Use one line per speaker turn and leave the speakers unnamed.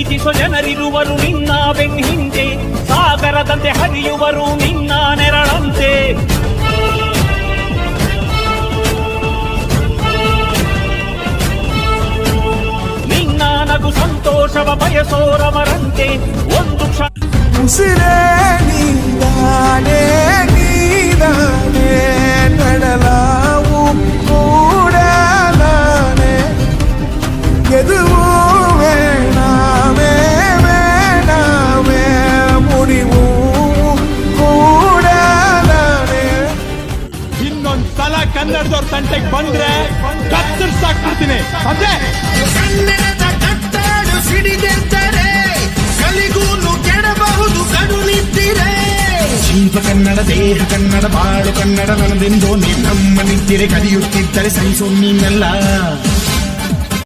ಪ್ರೀತಿಸೋ ಜನರಿರುವರು ನಿನ್ನ ಬೆನ್ ಹಿಂದೆ, ಸಾಗರದಂತೆ ಹರಿಯುವರು ನಿನ್ನ ನೆರಳಂತೆ. ನಿನ್ನ ನಗು ಸಂತೋಷವ ಬಯಸೋರವರಂತೆ ಒಂದು ಕ್ಷಣ
ಉಸಿರೇ ನೀದಾನೆ ನೀದಾನೆ ನಡಲಾವು ಕೂಡ ನಾನೇ ಗೆದುವು ಬೇಡವೇ ಬೇಡವೇ ಮುಡಿವು ಕೂಡ ನಾನೇ.
ಇನ್ನೊಂದ್ಸಲ ಕನ್ನಡದವ್ರ ತಂಟೆಗೆ ಬಂದ್ರೆ ಕತ್ತರಿಸಾಕ್ಬಿಡ್ತೀನಿ. ಅದೇ
ಕನ್ನಡದ ಕಟ್ಟಾಡು ಸಿಡಿದೆದ್ದರೆ ಕಲಿಗೂನು ಕೆಡಬಹುದು ಕಡು ನಿದ್ದಿರೆ. ಜೀವ ಕನ್ನಡ ದೇಹ ಕನ್ನಡ ಬಾಳು ಕನ್ನಡ ನನದೆಂದು ನಮ್ಮ ನಿದ್ದಿರೆ ಕಲಿಯುತ್ತಿದ್ದರೆ ಸಹಿಸು ನೀನೆಲ್ಲ.